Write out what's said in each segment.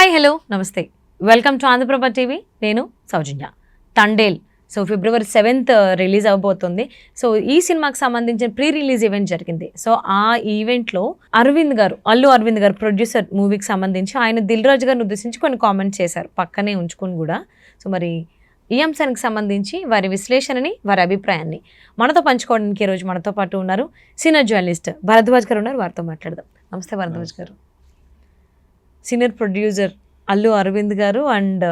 Hi hello నమస్తే welcome to Andhraprabha TV. నేను సౌజన్య. తండేల్ ఫిబ్రవరి 7th release అవబోతుంది. సో ఈ సినిమాకి సంబంధించిన ప్రీ రిలీజ్ ఈవెంట్ జరిగింది. సో ఆ ఈవెంట్లో అల్లు అరవింద్ గారు ప్రొడ్యూసర్ మూవీకి సంబంధించి ఆయన దిల్ రాజు గారిని ఉద్దేశించి కొన్ని కామెంట్స్ చేశారు, పక్కనే ఉంచుకొని కూడా. సో మరి ఈ అంశానికి సంబంధించి వారి విశ్లేషణని, వారి అభిప్రాయాన్ని మనతో పంచుకోవడానికి ఈరోజు మనతో పాటు ఉన్నారు సీనియర్ జర్నలిస్ట్ భరద్వాజ్ గారు ఉన్నారు. వారితో మాట్లాడదాం. నమస్తే భరద్వాజ్ గారు. సీనియర్ ప్రొడ్యూసర్ అల్లు అరవింద్ గారు అండ్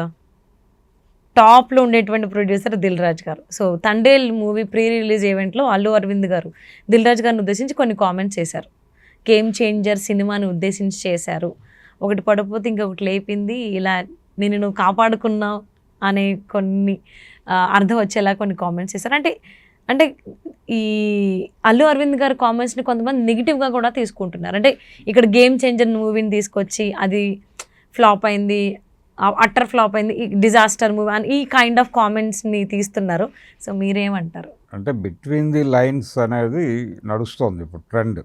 టాప్లో ఉండేటువంటి ప్రొడ్యూసర్ దిల్ రాజు గారు. So Thandel movie pre release ఈవెంట్లో అల్లు అరవింద్ గారు దిల్ రాజు గారిని ఉద్దేశించి కొన్ని కామెంట్స్ చేశారు. గేమ్ చేంజర్ సినిమాని ఉద్దేశించి చేశారు. ఒకటి పడిపోతే ఇంకొకటి లేపింది, ఇలా నేను నువ్వు కాపాడుకున్నావు అనే కొన్ని అర్థం వచ్చేలా కొన్ని కామెంట్స్ చేశారు. అంటే ఈ అల్లు అరవింద్ గారి కామెంట్స్ని కొంతమంది నెగిటివ్గా కూడా తీసుకుంటున్నారు. అంటే ఇక్కడ గేమ్ చేంజర్ మూవీని తీసుకొచ్చి అది ఫ్లాప్ అయింది, అట్టర్ ఫ్లాప్ అయింది, డిజాస్టర్ మూవీ అని ఈ కైండ్ ఆఫ్ కామెంట్స్ని తీస్తున్నారు. సో మీరేమంటారు? అంటే బిట్వీన్ ది లైన్స్ అనేది నడుస్తుంది ఇప్పుడు ట్రెండ్.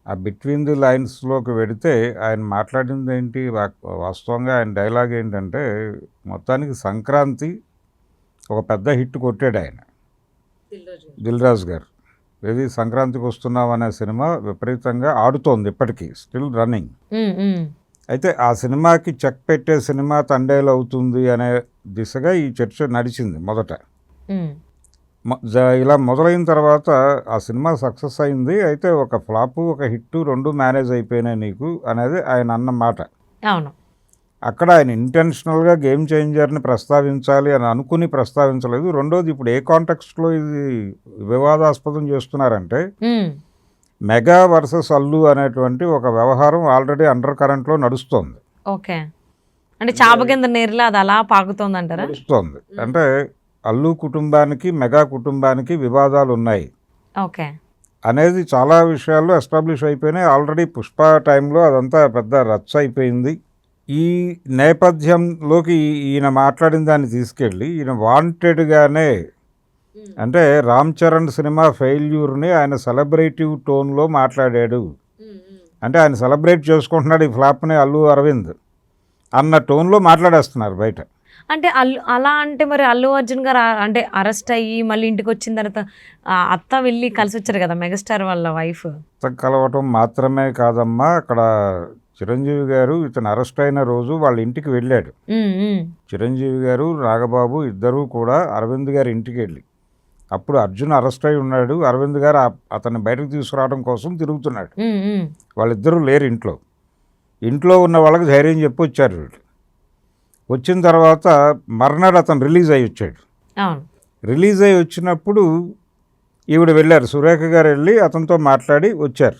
ఆ బిట్వీన్ ది లైన్స్లోకి వెడితే ఆయన మాట్లాడింది ఏంటి, వాస్తవంగా ఆయన డైలాగ్ ఏంటంటే, మొత్తానికి సంక్రాంతి ఒక పెద్ద హిట్ కొట్టాడు ఆయన, దిల్ రాజు గారు. ఏది సంక్రాంతికి వస్తున్నాం అనే సినిమా విపరీతంగా ఆడుతోంది, ఇప్పటికీ స్టిల్ రన్నింగ్. అయితే ఆ సినిమాకి చెక్ పెట్టే సినిమా తండేలు అవుతుంది అనే దిశగా ఈ చర్చ నడిచింది మొదట. ఇలా మొదలైన తర్వాత ఆ సినిమా సక్సెస్ అయింది. అయితే ఒక ఫ్లాప్, ఒక హిట్ రెండు మేనేజ్ అయిపోయినాయి నీకు అనేది ఆయన అన్న మాట. అవును. అక్కడ ఆయన ఇంటెన్షనల్గా గేమ్ చేంజర్ని ప్రస్తావించాలి అని అనుకుని ప్రస్తావించలేదు. రెండోది, ఇప్పుడు ఏ కాంటెక్స్ట్లో ఇది వివాదాస్పదం చేస్తున్నారంటే, మెగా వర్సెస్ అల్లు అనేటువంటి ఒక వ్యవహారం ఆల్రెడీ అండర్ కరెంట్లో నడుస్తోంది. ఓకే, అంటే చాప కింద నీరులో అది అలా పాకుతోంది అంటారా? నడుస్తోంది. అంటే అల్లు కుటుంబానికి మెగా కుటుంబానికి వివాదాలు ఉన్నాయి ఓకే అనేది చాలా విషయాల్లో ఎస్టాబ్లిష్ అయిపోయినాయి. ఆల్రెడీ పుష్ప టైంలో అదంతా పెద్ద రచ్చ అయిపోయింది. ఈ నేపథ్యంలోకి ఈయన మాట్లాడిన దాన్ని తీసుకెళ్ళి ఈయన వాంటెడ్గానే, అంటే రామ్ చరణ్ సినిమా ఫెయిల్యూర్ని ఆయన సెలబ్రేటివ్ టోన్లో మాట్లాడాడు. అంటే ఆయన సెలబ్రేట్ చేసుకుంటున్నాడు ఈ ఫ్లాప్ని అల్లు అరవింద్ అన్న టోన్లో మాట్లాడేస్తున్నారు బయట. అంటే అలా అంటే మరి అల్లు అర్జున్ గారు అంటే అరెస్ట్ అయ్యి మళ్ళీ ఇంటికి వచ్చిన తర్వాత అత్త వెళ్ళి కలిసి వచ్చారు కదా మెగాస్టార్ వాళ్ళ వైఫ్. కలవటం మాత్రమే కాదమ్మా, అక్కడ చిరంజీవి గారు ఇతను అరెస్ట్ అయిన రోజు వాళ్ళ ఇంటికి వెళ్ళాడు. చిరంజీవి గారు, నాగబాబు ఇద్దరూ కూడా అరవింద్ గారి ఇంటికి వెళ్ళి, అప్పుడు అర్జున్ అరెస్ట్ అయి ఉన్నాడు, అరవింద్ గారు అతన్ని బయటకు తీసుకురావడం కోసం తిరుగుతున్నాడు. వాళ్ళిద్దరూ లేరు ఇంట్లో. ఇంట్లో ఉన్న వాళ్ళకి ధైర్యం చెప్పి వచ్చారు వీళ్ళు. వచ్చిన తర్వాత మర్నాడు అతను రిలీజ్ అయ్యి వచ్చాడు. రిలీజ్ అయ్యి వచ్చినప్పుడు ఈవిడ వెళ్ళారు, సురేఖ గారు వెళ్ళి అతనితో మాట్లాడి వచ్చారు.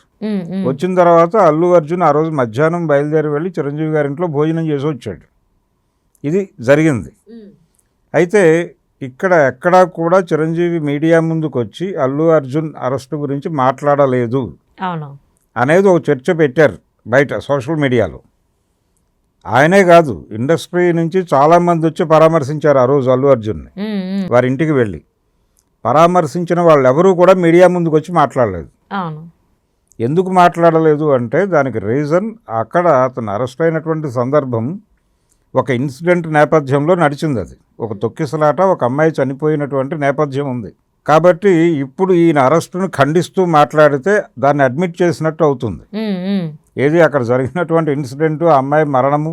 వచ్చిన తర్వాత అల్లు అర్జున్ ఆ రోజు మధ్యాహ్నం బయలుదేరి వెళ్ళి చిరంజీవి గారి ఇంట్లో భోజనం చేసి వచ్చాడు. ఇది జరిగింది. అయితే ఇక్కడ ఎక్కడా కూడా చిరంజీవి మీడియా ముందుకు వచ్చి అల్లు అర్జున్ అరెస్టు గురించి మాట్లాడలేదు అనేది ఒక చర్చ పెట్టారు బయట సోషల్ మీడియాలో. ఆయనే కాదు, ఇండస్ట్రీ నుంచి చాలామంది వచ్చి పరామర్శించారు ఆ రోజు అల్లు అర్జున్ని. వారి ఇంటికి వెళ్ళి పరామర్శించిన వాళ్ళు ఎవరూ కూడా మీడియా ముందుకు వచ్చి మాట్లాడలేదు. ఎందుకు మాట్లాడలేదు అంటే దానికి రీజన్, అక్కడ అతను అరెస్ట్ అయినటువంటి సందర్భం ఒక ఇన్సిడెంట్ నేపథ్యంలో నడిచింది. అది ఒక తొక్కిసలాట, ఒక అమ్మాయి చనిపోయినటువంటి నేపథ్యం ఉంది. కాబట్టి ఇప్పుడు ఈయన అరెస్టును ఖండిస్తూ మాట్లాడితే దాన్ని అడ్మిట్ చేసినట్టు అవుతుంది. ఏది అక్కడ జరిగినటువంటి ఇన్సిడెంటు, ఆ అమ్మాయి మరణము,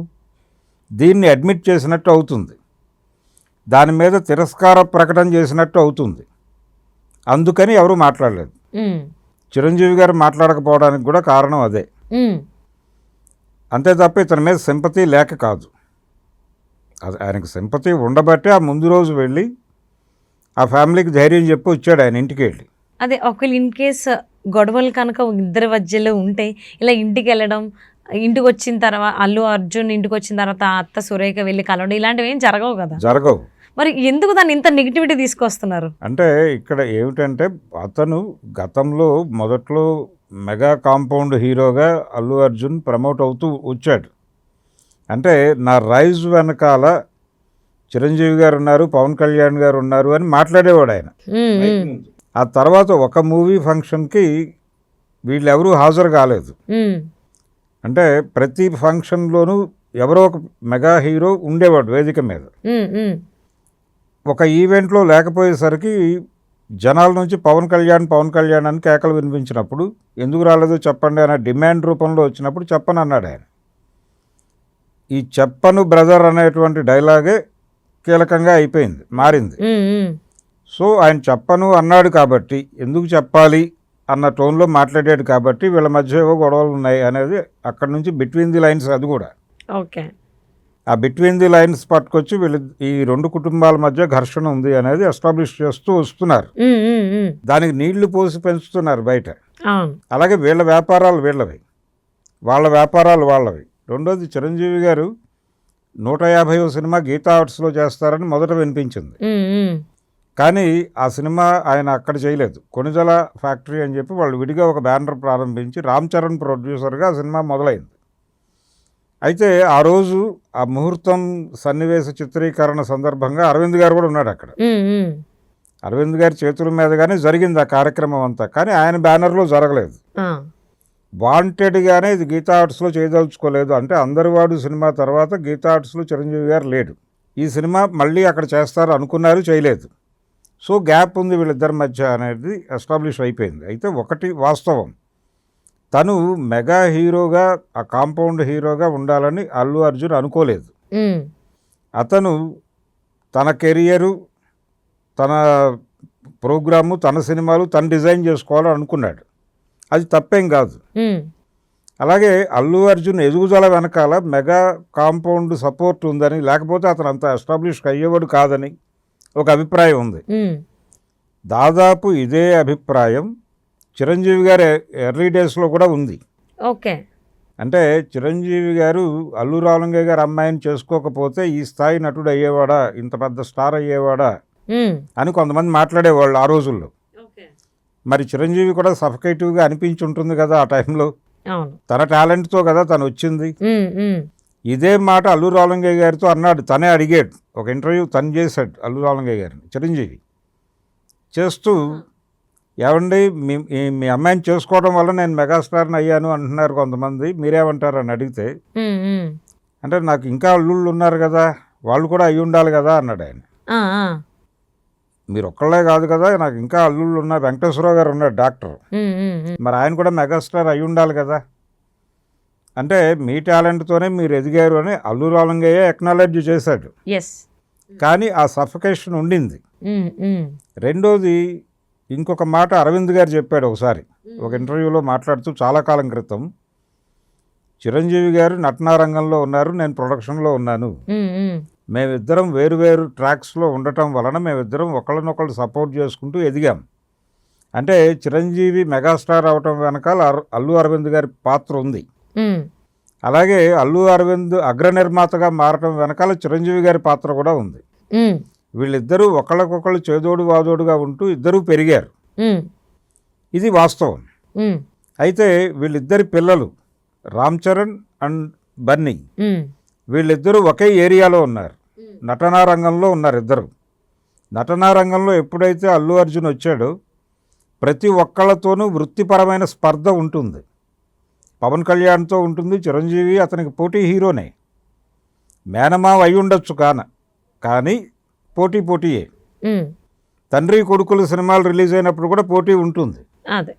దీన్ని అడ్మిట్ చేసినట్టు అవుతుంది. దాని మీద తిరస్కార ప్రకటన చేసినట్టు అవుతుంది. అందుకని ఎవరు మాట్లాడలేదు. చిరంజీవి గారు మాట్లాడకపోవడానికి కూడా కారణం అదే. అంతే తప్ప ఇతని మీద సింపతి లేక కాదు. అది ఆయనకు సింపతి ఉండబట్టే ఆ ముందు రోజు వెళ్ళి ఆ ఫ్యామిలీకి ధైర్యం చెప్పి వచ్చాడు ఆయన ఇంటికి వెళ్ళి. అదే ఒకవేళ ఇన్ కేస్ గొడవలు కనుక ఇద్దరి మధ్యలో ఉంటే ఇలా ఇంటికి వెళ్ళడం, ఇంటికి వచ్చిన తర్వాత అల్లు అర్జున్ ఇంటికి వచ్చిన తర్వాత అత్త సురేఖ వెళ్ళి కలవడం, ఇలాంటివి ఏం జరగవు కదా. జరగవు. మరి ఎందుకు దాన్ని ఇంత నెగిటివిటీ తీసుకొస్తున్నారు? అంటే ఇక్కడ ఏమిటంటే, అతను గతంలో మొదట్లో మెగా కాంపౌండ్ హీరోగా అల్లు అర్జున్ ప్రమోట్ అవుతూ వచ్చాడు. అంటే నా రైజ్ వెనకాల చిరంజీవి గారు ఉన్నారు, పవన్ కళ్యాణ్ గారు ఉన్నారు అని మాట్లాడేవాడు ఆయన. ఆ తర్వాత ఒక మూవీ ఫంక్షన్కి వీళ్ళెవరూ హాజరు కాలేదు. అంటే ప్రతి ఫంక్షన్లోనూ ఎవరో ఒక మెగా హీరో ఉండేవాడు వేదిక మీద. ఉమ్, ఉమ్, ఒక ఈవెంట్లో లేకపోయేసరికి జనాల నుంచి పవన్ కళ్యాణ్ అని కేకలు వినిపించినప్పుడు ఎందుకు రాలేదో చెప్పండి అనే డిమాండ్ రూపంలో వచ్చినప్పుడు చెప్పను అన్నాడు ఆయన. ఈ చెప్పను బ్రదర్ అనేటువంటి డైలాగే కీలకంగా అయిపోయింది, మారింది. ఉమ్, ఉమ్. సో ఆయన చెప్పను అన్నాడు కాబట్టి ఎందుకు చెప్పాలి అన్న టోన్లో మాట్లాడాడు కాబట్టి వీళ్ళ మధ్య ఏవో గొడవలు ఉన్నాయి అనేది అక్కడి నుంచి బిట్వీన్ ది లైన్స్. అది కూడా ఓకే. ఆ బిట్వీన్ ది లైన్స్ పట్టుకొచ్చి వీళ్ళు ఈ రెండు కుటుంబాల మధ్య ఘర్షణ ఉంది అనేది ఎస్టాబ్లిష్ చేస్తూ వస్తున్నారు. ఉమ్, ఉమ్, ఉమ్. దానికి నీళ్లు పోసి పెంచుతున్నారు బయట. అవును. అలాగే వీళ్ళ వ్యాపారాలు వీళ్ళవి, వాళ్ళ వ్యాపారాలు వాళ్ళవి. రెండోది చిరంజీవి గారు 150వ సినిమా గీతా ఆర్ట్స్లో చేస్తారని మొదట వినిపించింది. ఉమ్, ఉమ్. కానీ ఆ సినిమా ఆయన అక్కడ చేయలేదు. కొణిజల ఫ్యాక్టరీ అని చెప్పి వాళ్ళు విడిగా ఒక బ్యానర్ ప్రారంభించి రామ్ చరణ్ ప్రొడ్యూసర్గా ఆ సినిమా మొదలైంది. అయితే ఆ రోజు ఆ ముహూర్తం సన్నివేశ చిత్రీకరణ సందర్భంగా అరవింద్ గారు కూడా ఉన్నాడు అక్కడ. ఉమ్, ఉమ్. అరవింద్ గారి చేతుల మీదుగానే జరిగింది ఆ కార్యక్రమం అంతా. కానీ ఆయన బ్యానర్లో జరగలేదు. ఆ. వాంటెడ్గానే ఇది గీతా ఆర్ట్స్లో చేయదలుచుకోలేదు. అంటే అందరివాడు సినిమా తర్వాత గీతా ఆర్ట్స్లో చిరంజీవి గారు లేడు. ఈ సినిమా మళ్ళీ అక్కడ చేస్తారు అనుకున్నారు, చేయలేదు. సో గ్యాప్ ఉంది వీళ్ళిద్దరి మధ్య అనేది ఎస్టాబ్లిష్ అయిపోయింది. అయితే ఒకటి వాస్తవం, తను మెగా హీరోగా ఆ కాంపౌండ్ హీరోగా ఉండాలని అల్లు అర్జున్ అనుకోలేదు. ఉమ్. అతను తన కెరియరు, తన ప్రోగ్రాము, తన సినిమాలు తను డిజైన్ చేసుకోవాలని అనుకున్నాడు. అది తప్పేం కాదు. ఉమ్. అలాగే అల్లు అర్జున్ ఎదుగుదల వెనకాల మెగా కాంపౌండ్ సపోర్ట్ ఉందని, లేకపోతే అతను అంత ఎస్టాబ్లిష్ అయ్యేవాడు కాదని ఒక అభిప్రాయం ఉంది. ఉమ్. దాదాపు ఇదే అభిప్రాయం చిరంజీవి గారి ఎర్లీ డేస్లో కూడా ఉంది. ఓకే. అంటే చిరంజీవి గారు అల్లు రాలంగయ్య గారు అమ్మాయిని చేసుకోకపోతే ఈ స్థాయి నటుడు అయ్యేవాడా, ఇంత పెద్ద స్టార్ అయ్యేవాడా ఉమ్. అని కొంతమంది మాట్లాడేవాళ్ళు ఆ రోజుల్లో. ఓకే. మరి చిరంజీవి కూడా సఫకేటివ్గా అనిపించి ఉంటుంది కదా ఆ టైంలో. అవును. తన టాలెంట్తో కదా తను వచ్చింది. ఉమ్, ఉమ్. ఇదే మాట అల్లు రాలంగయ్య గారితో అన్నాడు. తనే అడిగాడు, ఒక ఇంటర్వ్యూ తను చేశాడు అల్లు రాలంగయ్య గారిని. చిరంజీవి చేస్తూ, ఏమండి మీ అమ్మాయిని చేసుకోవడం వల్ల నేను మెగాస్టార్ని అయ్యాను అంటున్నారు కొంతమంది, మీరేమంటారు అని అడిగితే, ఉమ్, ఉమ్. అంటే నాకు ఇంకా అల్లుళ్ళు ఉన్నారు కదా, వాళ్ళు కూడా అయ్యి ఉండాలి కదా అన్నాడు ఆయన. ఆ, ఆ. మీరు ఒక్కళ్ళే కాదు కదా, నాకు ఇంకా అల్లుళ్ళు ఉన్నారు. వెంకటేశ్వరరావు గారు ఉన్నారు డాక్టర్, ఉమ్, ఉమ్, ఉమ్. మరి ఆయన కూడా మెగాస్టార్ అయ్యి ఉండాలి కదా. అంటే మీ టాలెంట్తోనే మీరు ఎదిగారు అని అల్లు రాలంగయ్య ఎక్నాలెడ్జ్ చేశాడు. ఎస్. కానీ ఆ సఫకేషన్ ఉండింది. ఉమ్, ఉమ్. రెండోది, ఇంకొక మాట అరవింద్ గారు చెప్పాడు ఒకసారి ఒక ఇంటర్వ్యూలో మాట్లాడుతూ, చాలా కాలం క్రితం, చిరంజీవి గారు నటనా రంగంలో ఉన్నారు, నేను ప్రొడక్షన్లో ఉన్నాను, ఉమ్, ఉమ్. మేమిద్దరం వేరువేరు ట్రాక్స్లో ఉండటం వలన మేమిద్దరం ఒకళ్ళనొకళ్ళు సపోర్ట్ చేసుకుంటూ ఎదిగాం. అంటే చిరంజీవి మెగాస్టార్ అవటం వెనకాల అల్లు అరవింద్ గారి పాత్ర ఉంది. ఉమ్. అలాగే అల్లు అరవింద్ అగ్ర నిర్మాతగా మారటం వెనకాల చిరంజీవి గారి పాత్ర కూడా ఉంది. ఉమ్. వీళ్ళిద్దరూ ఒకళ్ళకొకళ్ళు చేదోడు వాదోడుగా ఉంటూ ఇద్దరూ పెరిగారు. ఉమ్. ఇది వాస్తవం. ఉమ్. అయితే వీళ్ళిద్దరి పిల్లలు రామ్ చరణ్ అండ్ బన్నీ, ఉమ్. వీళ్ళిద్దరూ ఒకే ఏరియాలో ఉన్నారు, నటనా రంగంలో ఉన్నారు ఇద్దరు. నటనా రంగంలో ఎప్పుడైతే అల్లు అర్జున్ వచ్చాడో ప్రతి ఒక్కళ్ళతోనూ వృత్తిపరమైన స్పర్ధ ఉంటుంది. పవన్ కళ్యాణ్తో ఉంటుంది, చిరంజీవి అతనికి పోటీ హీరోనే, మేనమావ అయి ఉండొచ్చు కానీ పోటీయే. ఉమ్. తండ్రి కొడుకుల సినిమాలు రిలీజ్ అయినప్పుడు కూడా పోటీ ఉంటుంది. అదే.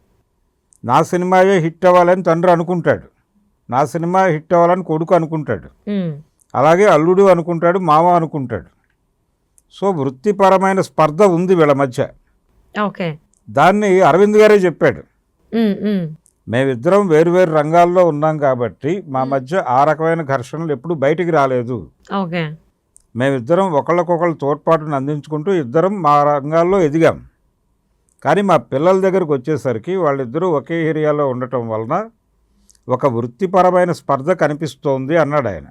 నా సినిమాయే హిట్ అవ్వాలని తండ్రి అనుకుంటాడు, నా సినిమా హిట్ అవ్వాలని కొడుకు అనుకుంటాడు, ఉమ్. అలాగే అల్లుడు అనుకుంటాడు, మామ అనుకుంటాడు. సో వృత్తిపరమైన స్పర్ధ ఉంది వీళ్ళ మధ్య. ఓకే. దాన్ని అరవింద్ గారే చెప్పాడు. ఉమ్, ఉమ్. మేమిద్దరం వేరువేరు రంగాల్లో ఉన్నాం కాబట్టి మా మధ్య ఆ రకమైన ఘర్షణలు ఎప్పుడు బయటికి రాలేదు. ఓకే. మేమిద్దరం ఒకళ్ళకొకళ్ళు తోడ్పాటును అందించుకుంటూ ఇద్దరం మా రంగాల్లో ఎదిగాం. కానీ మా పిల్లల దగ్గరకు వచ్చేసరికి వాళ్ళిద్దరూ ఒకే ఏరియాలో ఉండటం వలన ఒక వృత్తిపరమైన స్పర్ధ కనిపిస్తోంది అన్నాడు ఆయన.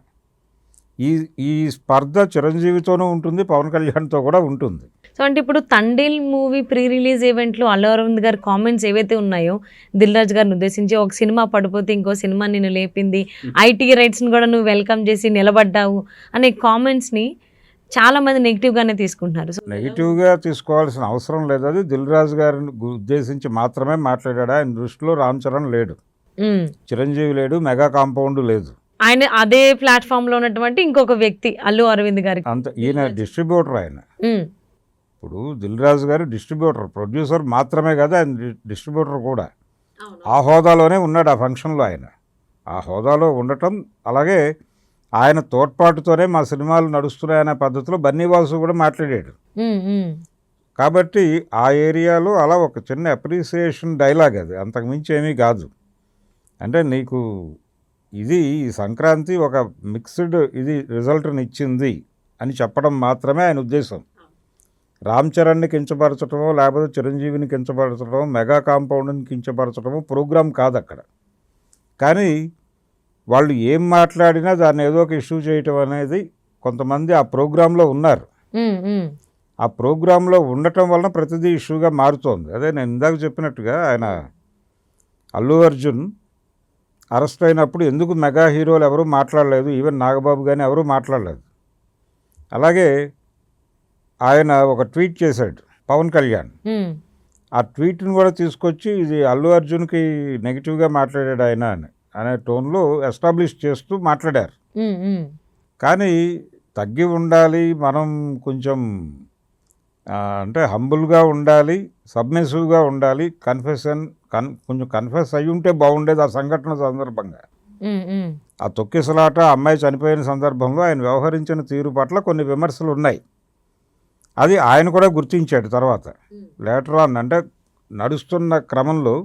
ఈ స్పర్ధ చిరంజీవితోనూ ఉంటుంది, పవన్ కళ్యాణ్తో కూడా ఉంటుంది. సో అంటే ఇప్పుడు తండేల్ మూవీ ప్రీ రిలీజ్ ఈవెంట్లో అల్లు అరవింద్ గారి కామెంట్స్ ఏవైతే ఉన్నాయో దిల్ రాజు గారిని ఉద్దేశించి, ఒక సినిమా పడిపోతే ఇంకో సినిమా నిన్ను లేపింది, ఐటీ రైట్స్ని కూడా నువ్వు వెల్కమ్ చేసి నిలబడ్డావు అనే కామెంట్స్ని చాలామంది నెగిటివ్గానే తీసుకుంటున్నారు. సో నెగిటివ్గా తీసుకోవాల్సిన అవసరం లేదు. అది దిల్ రాజు గారిని ఉద్దేశించి మాత్రమే మాట్లాడాడు. ఆయన దృష్టిలో రామ్ చరణ్ లేడు, చిరంజీవి లేడు, మెగా కాంపౌండ్ లేదు. ఆయన అదే ప్లాట్ఫామ్ లో ఉన్నటువంటి ఇంకొక వ్యక్తి అల్లు అరవింద్ గారికి. అంత ఈయన డిస్ట్రిబ్యూటర్ ఆయన. ఉమ్, ఇప్పుడు దిల్ రాజు గారు డిస్ట్రిబ్యూటర్, ప్రొడ్యూసర్ మాత్రమే కాదు, ఆయన డిస్ట్రిబ్యూటర్ కూడా. ఆ హోదాలోనే ఉన్నాడు ఆ ఫంక్షన్లో ఆయన. ఆ హోదాలో ఉండటం, అలాగే ఆయన తోడ్పాటుతోనే మా సినిమాలు నడుస్తున్నాయనే పద్ధతిలో బన్నీవాసు కూడా మాట్లాడాడు. ఉమ్, ఉమ్, కాబట్టి ఆ ఏరియాలో అలా ఒక చిన్న అప్రిసియేషన్ డైలాగ్ అది, అంతకుమించి ఏమీ కాదు. అంటే నీకు ఇది ఈ సంక్రాంతి ఒక మిక్స్డ్ ఇది రిజల్ట్ని ఇచ్చింది అని చెప్పడం మాత్రమే ఆయన ఉద్దేశం. రామ్ చరణ్ని కించపరచడమో లేకపోతే చిరంజీవిని కించపరచడమో మెగా కాంపౌండ్ని కించపరచడమో ప్రోగ్రాం కాదు అక్కడ. కానీ వాళ్ళు ఏం మాట్లాడినా దాన్ని ఏదో ఒక ఇష్యూ చేయటం అనేది కొంతమంది ఆ ప్రోగ్రాంలో ఉన్నారు. ఉమ్, ఉమ్, ఆ ప్రోగ్రాంలో ఉండటం వలన ప్రతిదీ ఇష్యూగా మారుతోంది. అదే నేను ఇందాక చెప్పినట్టుగా ఆయన అల్లు అర్జున్ అరెస్ట్ అయినప్పుడు ఎందుకు మెగా హీరోలు ఎవరూ మాట్లాడలేదు, ఈవెన్ నాగబాబు కానీ ఎవరూ మాట్లాడలేదు. అలాగే ఆయన ఒక ట్వీట్ చేశాడు పవన్ కళ్యాణ్. ఉమ్, ఆ ట్వీట్ని కూడా తీసుకొచ్చి ఇది అల్లు అర్జున్కి నెగిటివ్గా మాట్లాడాడు ఆయన అనే టోన్లో ఎస్టాబ్లిష్ చేస్తూ మాట్లాడారు. ఉమ్, ఉమ్, కానీ తగ్గి ఉండాలి, మనం కొంచెం అంటే హంబుల్గా ఉండాలి, సబ్మిసివ్గా ఉండాలి, కొంచెం కన్ఫెస్ అయ్యి ఉంటే బాగుండేది ఆ సంఘటన సందర్భంగా. ఉమ్, ఉమ్, ఆ తొక్కిసలాట అమ్మాయి చనిపోయిన సందర్భంలో ఆయన వ్యవహరించిన తీరు పట్ల కొన్ని విమర్శలు ఉన్నాయి. అది ఆయన కూడా గుర్తించాడు తర్వాత లేటర్ ఆన్. అంటే నడుస్తున్న క్రమంలో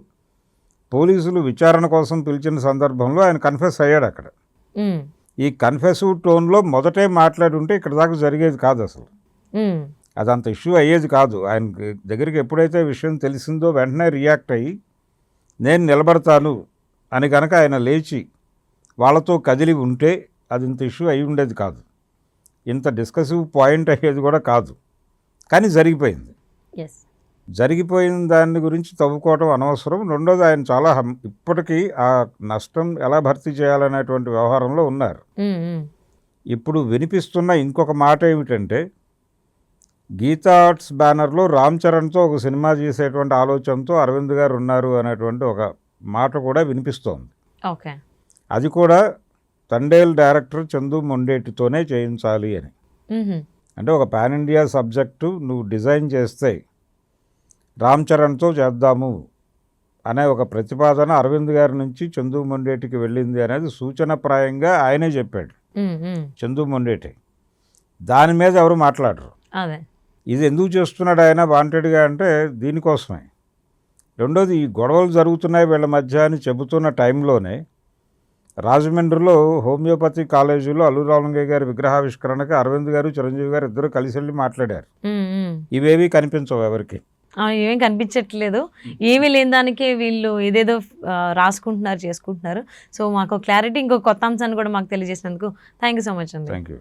పోలీసులు విచారణ కోసం పిలిచిన సందర్భంలో ఆయన కన్ఫెస్ అయ్యాడు అక్కడ. ఉమ్, ఈ కన్ఫెసివ్ టోన్లో మొదటే మాట్లాడి ఉంటే ఇక్కడ దాకా జరిగేది కాదు అసలు. ఉమ్, అదంత ఇష్యూ అయ్యేది కాదు. ఆయన దగ్గరికి ఎప్పుడైతే విషయం తెలిసిందో వెంటనే రియాక్ట్ అయ్యి నేను నిలబడతాను అని కనుక ఆయన లేచి వాళ్ళతో కదిలి ఉంటే అది ఇంత ఇష్యూ అయి ఉండేది కాదు, ఇంత డిస్కసివ్ పాయింట్ అయ్యేది కూడా కాదు. కానీ జరిగిపోయింది. yes, జరిగిపోయిన దాని గురించి తవ్వుకోవటం అనవసరం. రెండోది ఆయన చాలా ఇప్పటికీ ఆ నష్టం ఎలా భర్తీ చేయాలనేటువంటి వ్యవహారంలో ఉన్నారు. ఉమ్, ఉమ్, ఇప్పుడు వినిపిస్తున్న ఇంకొక మాట ఏమిటంటే గీతా ఆర్ట్స్ బ్యానర్లో రామ్ చరణ్తో ఒక సినిమా చేసేటువంటి ఆలోచనతో అరవింద్ గారు ఉన్నారు అనేటువంటి ఒక మాట కూడా వినిపిస్తోంది. ఓకే, అది కూడా తండేల్ డైరెక్టర్ చందు మొండేటితోనే చేయించాలి అని. ఉహు, అంటే ఒక పాన్ ఇండియా సబ్జెక్టు నువ్వు డిజైన్ చేస్తే రామ్ చరణ్తో చేద్దాము అనే ఒక ప్రతిపాదన అరవింద్ గారి నుంచి చందు మొండేటికి వెళ్ళింది అనేది సూచనప్రాయంగా ఆయనే చెప్పాడు, ఉమ్, ఉమ్, చందు మొండేటి. దాని మీద ఎవరు మాట్లాడరు. అదే, ఇది ఎందుకు చేస్తున్నాడు ఆయన వాంటెడ్గా అంటే దీనికోసమే. రెండోది ఈ గొడవలు జరుగుతున్నాయి వీళ్ళ మధ్య అని చెబుతున్న టైంలోనే రాజమండ్రిలో హోమియోపతి కాలేజీలో అల్లు రామలింగయ్య గారి విగ్రహావిష్కరణకి అరవింద్ గారు చిరంజీవి గారు ఇద్దరు కలిసి వెళ్ళి మాట్లాడారు. ఉమ్, ఉమ్. ఇవేవి కనిపించవు ఎవరికి. ఏమేం కనిపించట్లేదు, ఏమీ లేని దానికే వీళ్ళు ఏదేదో రాసుకుంటున్నారు, చేసుకుంటున్నారు. సో మాకు క్లారిటీ, ఇంకో కొత్త అంశాన్ని కూడా మాకు తెలియజేసినందుకు థ్యాంక్ యూ సో మచ్ అండి. Thank you.